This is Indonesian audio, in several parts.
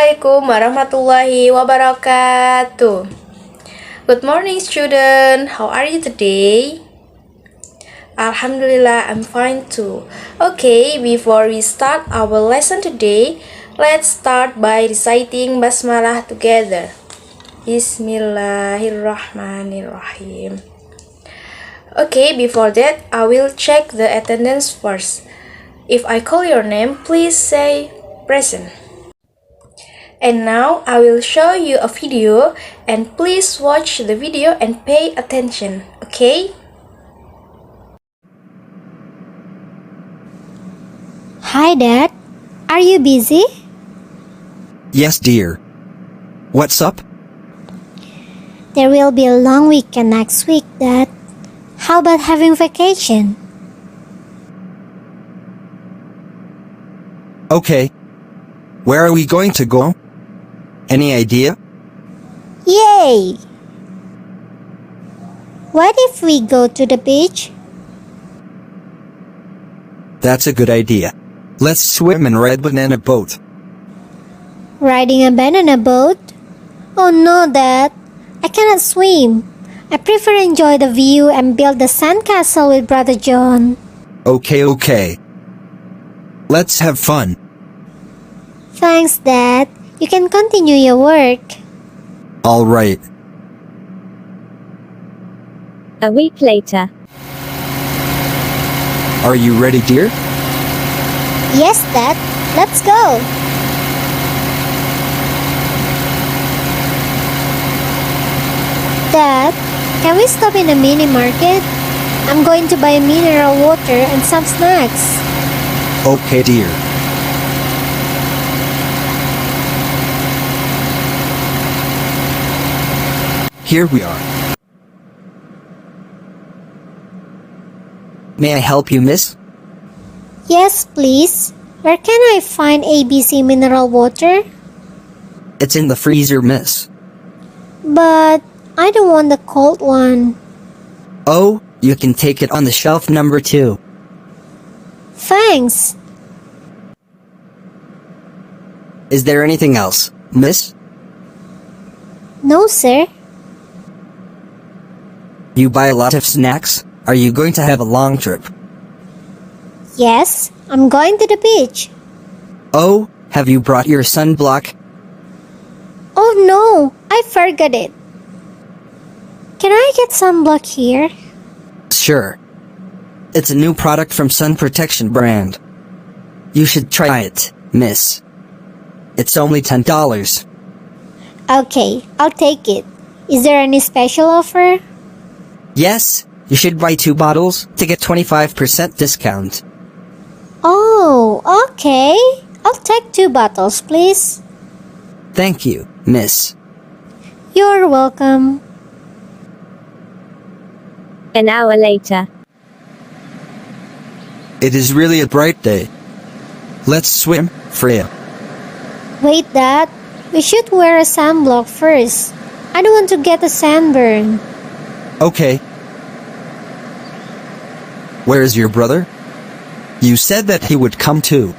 Assalamualaikum warahmatullahi wabarakatuh. Good morning, student. How are you today? Alhamdulillah, I'm fine too. Okay, before we start our lesson today, let's start by reciting basmalah together. Bismillahirrahmanirrahim. Okay, before that, I will check the attendance first. If I call your name, please say present. And now I will show you a video, and please watch the video and pay attention, okay? Hi Dad, are you busy? Yes, dear. What's up? There will be a long weekend next week, Dad. How about having vacation? Okay. Where are we going to go? Any idea? Yay! What if we go to the beach? That's a good idea. Let's swim and ride banana boat. Riding a banana boat? Oh no, Dad. I cannot swim. I prefer enjoy the view and build the sandcastle with Brother John. Okay. Let's have fun. Thanks, Dad. You can continue your work. All right. A week later. Are you ready, dear? Yes, Dad. Let's go. Dad, can we stop in a mini market? I'm going to buy mineral water and some snacks. Okay, dear. Here we are. May I help you, miss? Yes, please. Where can I find ABC mineral water? It's in the freezer, miss. But I don't want the cold one. Oh, you can take it on the shelf number 2. Thanks. Is there anything else, miss? No, sir. You buy a lot of snacks? Are you going to have a long trip? Yes, I'm going to the beach. Oh, have you brought your sunblock? Oh no, I forgot it. Can I get sunblock here? Sure. It's a new product from Sun Protection brand. You should try it, miss. It's only $10. Okay, I'll take it. Is there any special offer? Yes, you should buy 2 bottles to get 25% discount. Oh, okay. I'll take 2 bottles, please. Thank you, miss. You're welcome. An hour later. It is really a bright day. Let's swim, Freya. Wait, Dad. We should wear a sunblock first. I don't want to get a sunburn. Okay. Where is your brother? You said that he would come too.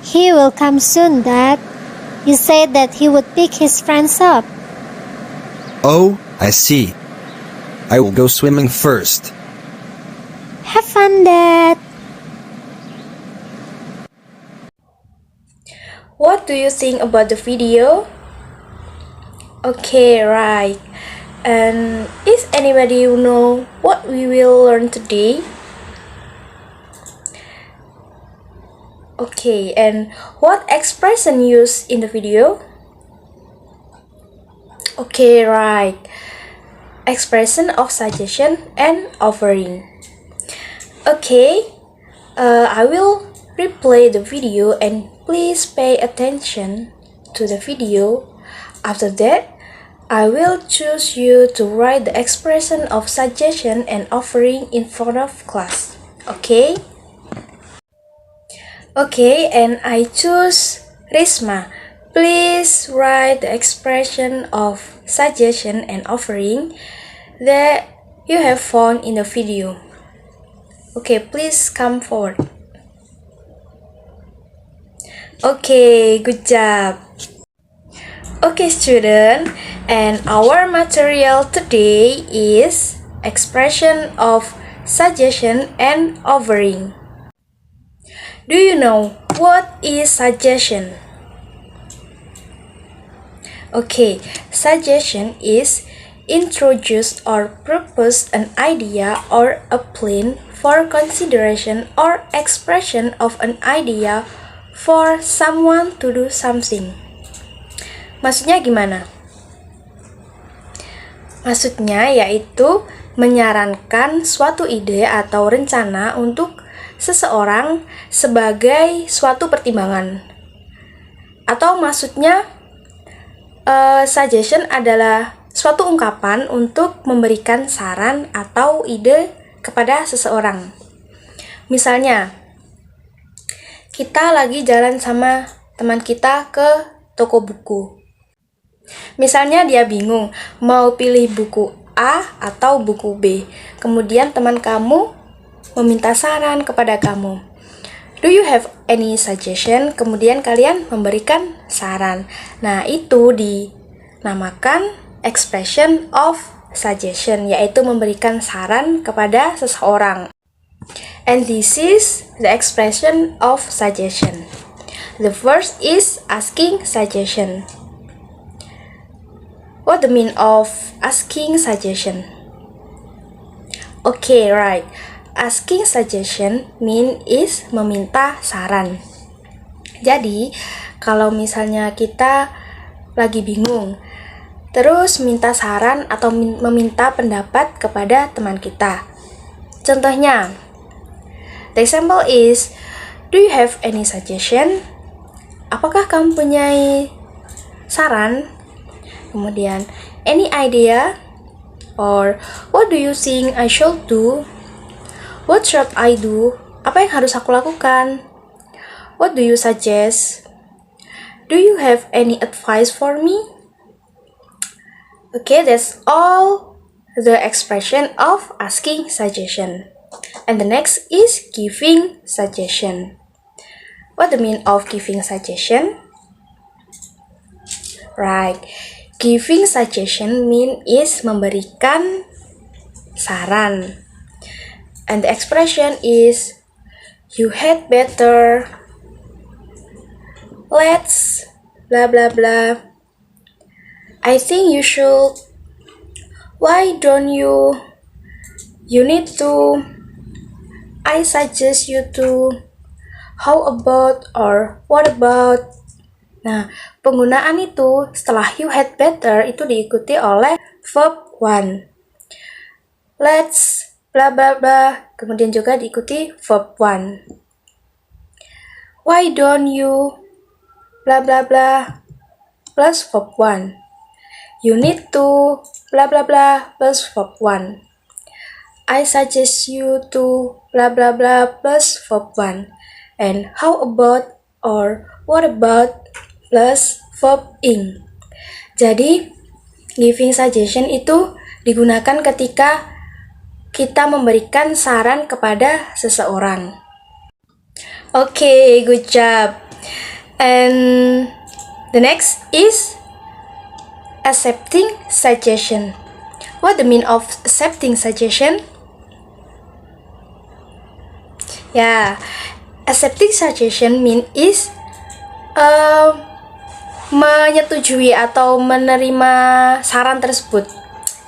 He will come soon, Dad. You said that he would pick his friends up. Oh, I see. I will go swimming first. Have fun, Dad. What do you think about the video? Okay, right. And is anybody know what we will learn today? Okay, and what expression used in the video? Okay, right. Expression of suggestion and offering. Okay, I will replay the video and please pay attention to the video. After that, I will choose you to write the expression of suggestion and offering in front of class. Okay? Okay, and I choose Risma. Please write the expression of suggestion and offering that you have found in the video. Okay, please come forward. Okay, good job. Okay, student, and our material today is expression of suggestion and offering. Do you know what is suggestion? Okay, suggestion is introduce or propose an idea or a plan for consideration or expression of an idea for someone to do something. Maksudnya gimana? Maksudnya yaitu menyarankan suatu ide atau rencana untuk seseorang sebagai suatu pertimbangan. Atau maksudnya suggestion adalah suatu ungkapan untuk memberikan saran atau ide kepada seseorang. Misalnya, kita lagi jalan sama teman kita ke toko buku. Misalnya dia bingung mau pilih buku A atau buku B. Kemudian teman kamu meminta saran kepada kamu. Do you have any suggestion? Kemudian kalian memberikan saran. Nah, itu dinamakan expression of suggestion, yaitu memberikan saran kepada seseorang. And this is the expression of suggestion. The first is asking suggestion. What the mean of asking suggestion? Okay, right. Asking suggestion mean is meminta saran. Jadi, kalau misalnya kita lagi bingung, terus minta saran atau meminta pendapat kepada teman kita. Contohnya, the example is, do you have any suggestion? Apakah kamu punya saran? Kemudian, any idea? Or, what do you think I should do? What should I do? Apa yang harus aku lakukan? What do you suggest? Do you have any advice for me? Okay, that's all the expression of asking suggestion. And the next is giving suggestion. What the mean of giving suggestion? Right, giving suggestion mean is memberikan saran. And the expression is you had better, let's, blah blah blah. I think you should, why don't you, you need to, I suggest you to, how about, or what about. Nah, penggunaan itu setelah you had better itu diikuti oleh verb one. Let's, blah blah blah, kemudian juga diikuti verb one. Why don't you, blah blah blah, plus verb one. You need to, blah blah blah, plus verb one. I suggest you to, blah blah blah, plus verb one. And how about, or what about, plus verb ing. Jadi, giving suggestion itu digunakan ketika kita memberikan saran kepada seseorang. Okay, good job. And the next is accepting suggestion. What the mean of accepting suggestion? Yeah, accepting suggestion mean is menyetujui atau menerima saran tersebut.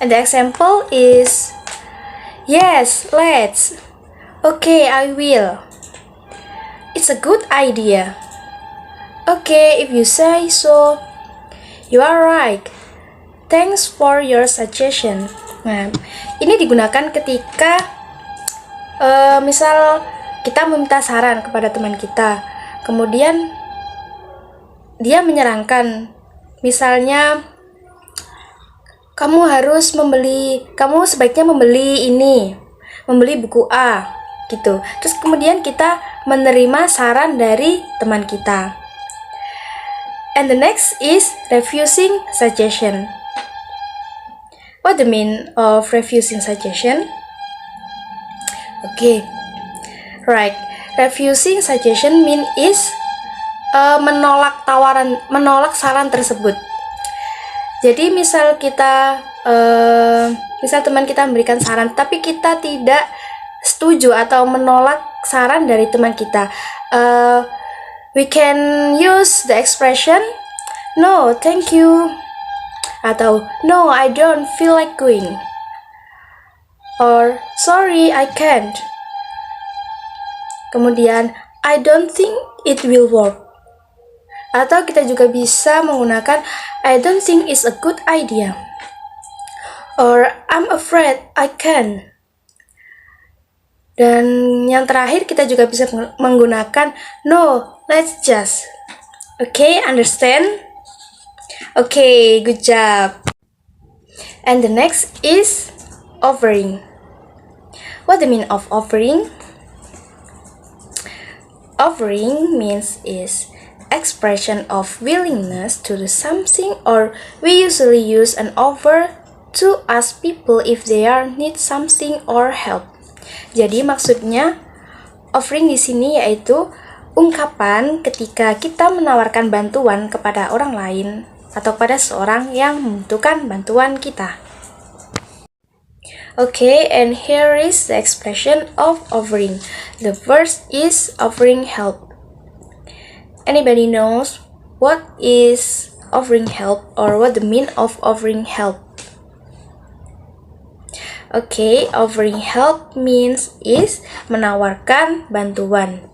And the example is, yes, let's. Okay, I will. It's a good idea. Okay, if you say so, you are right. Thanks for your suggestion. Nah, ini digunakan ketika misal kita meminta saran kepada teman kita, kemudian dia menyarankan, misalnya kamu sebaiknya membeli buku A, gitu. Terus kemudian kita menerima saran dari teman kita. And the next is refusing suggestion. What the mean of refusing suggestion? Okay, right. Refusing suggestion mean is menolak saran tersebut. Jadi misal teman kita memberikan saran tapi kita tidak setuju atau menolak saran dari teman kita, we can use the expression no thank you, atau no I don't feel like going, or sorry I can't. Kemudian I don't think it will work. Atau kita juga bisa menggunakan I don't think it's a good idea, or I'm afraid I can. Dan yang terakhir kita juga bisa menggunakan no, let's just. Okay, understand? Okay, good job. And the next is offering. What the mean of offering? Offering means is expression of willingness to do something, or we usually use an offer to ask people if they are need something or help. Jadi maksudnya offering di sini yaitu ungkapan ketika kita menawarkan bantuan kepada orang lain atau pada seorang yang membutuhkan bantuan kita. Okay, and here is the expression of offering. The first is offering help. Anybody knows what is offering help or what the mean of offering help? Okay, offering help means is menawarkan bantuan.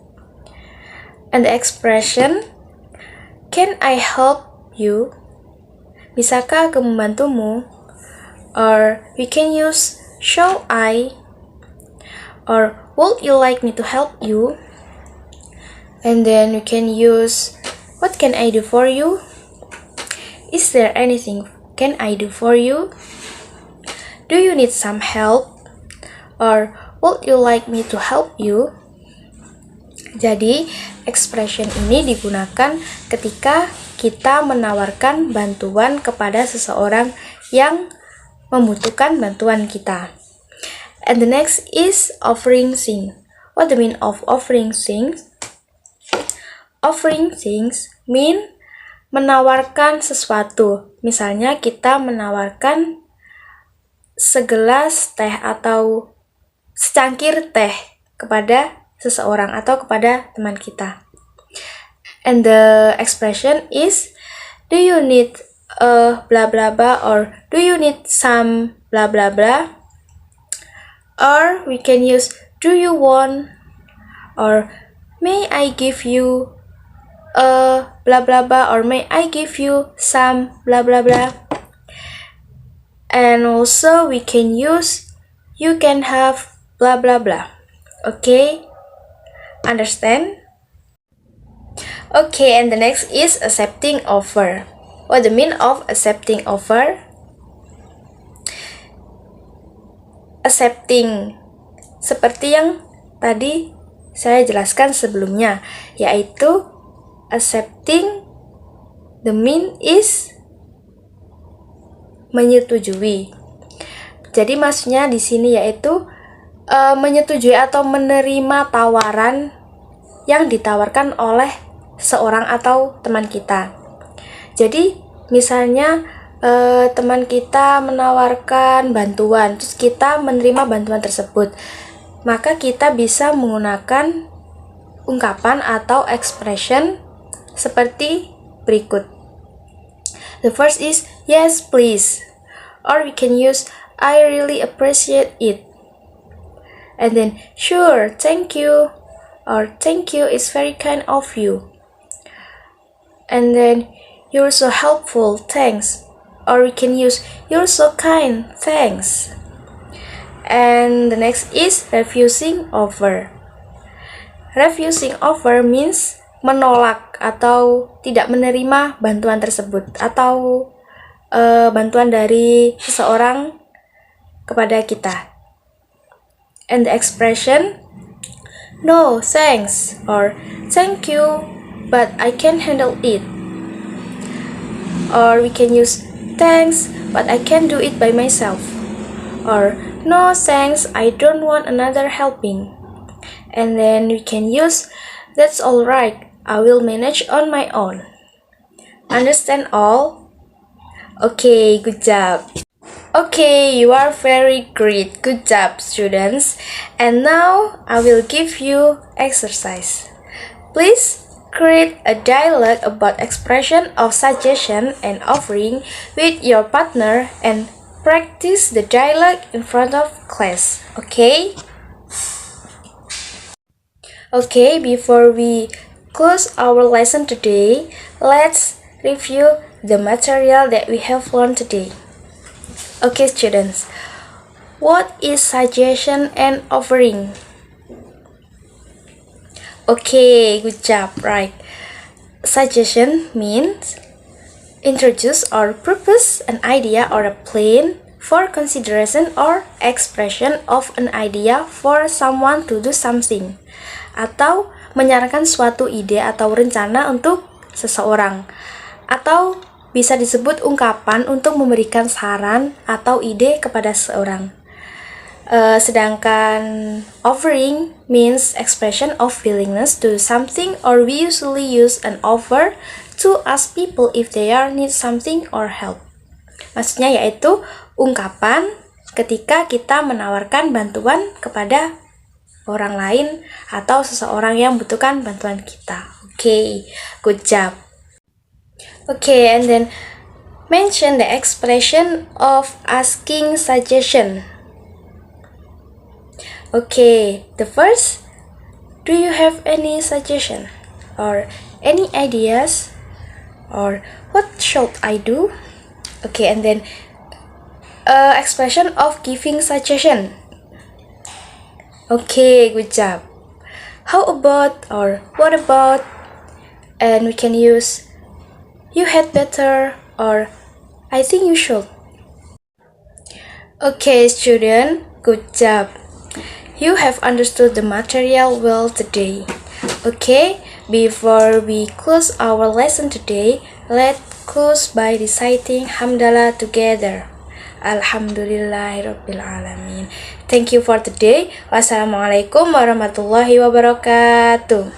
And the expression can I help you? Bisakah aku membantumu? Or we can use shall I? Or would you like me to help you? And then you can use what can I do for you? Is there anything can I do for you? Do you need some help? Or would you like me to help you? Jadi, expression ini digunakan ketika kita menawarkan bantuan kepada seseorang yang membutuhkan bantuan kita. And the next is offering things. What the mean of offering things? Offering things mean menawarkan sesuatu. Misalnya kita menawarkan segelas teh atau secangkir teh kepada seseorang atau kepada teman kita. And the expression is do you need a blah blah blah, or do you need some blah blah blah? Or we can use do you want, or may I give you a blah blah blah, or may I give you some blah blah blah. And also we can use you can have blah blah blah. Okay, understand? Okay, and the next is accepting offer. What the mean of accepting offer? Accepting seperti yang tadi saya jelaskan sebelumnya, yaitu accepting the mean is menyetujui. Jadi maksudnya di sini yaitu menyetujui atau menerima tawaran yang ditawarkan oleh seorang atau teman kita. Jadi misalnya teman kita menawarkan bantuan, terus kita menerima bantuan tersebut, maka kita bisa menggunakan ungkapan atau expression seperti berikut. The first is yes please, or we can use I really appreciate it. And then sure, thank you, or thank you is very kind of you. And then you're so helpful, thanks. Or we can use you're so kind, thanks. And the next is refusing offer. Refusing offer means menolak atau tidak menerima bantuan tersebut atau bantuan dari seseorang kepada kita. And the expression no thanks, or thank you but I can handle it. Or we can use thanks but I can do it by myself. Or no thanks, I don't want another helping. And then we can use that's alright, I will manage on my own. Understand all? Okay, good job. Okay, you are very great. Good job, students. And now I will give you exercise. Please create a dialogue about expression of suggestion and offering with your partner and practice the dialogue in front of class. Okay? Okay, before we close our lesson today, let's review the material that we have learned today. Okay, students, what is suggestion and offering? Okay, good job, right. Suggestion means introduce or propose an idea or a plan for consideration or expression of an idea for someone to do something. Atau menyarankan suatu ide atau rencana untuk seseorang. Atau bisa disebut ungkapan untuk memberikan saran atau ide kepada seseorang. Sedangkan offering means expression of willingness to do something, or we usually use an offer to ask people if they are need something or help. Maksudnya yaitu ungkapan ketika kita menawarkan bantuan kepada orang lain atau seseorang yang membutuhkan bantuan kita. Okay, good job. Okay, and then mention the expression of asking suggestion. Okay, the first, do you have any suggestion or any ideas or what should I do? Okay, and then expression of giving suggestion. Okay, good job. How about or what about? And we can use you had better or I think you should. Okay, student, good job. You have understood the material well today. Okay, before we close our lesson today, let's close by reciting Hamdalah together. Alhamdulillahirabbil alamin. Thank you for today. Wassalamualaikum warahmatullahi wabarakatuh.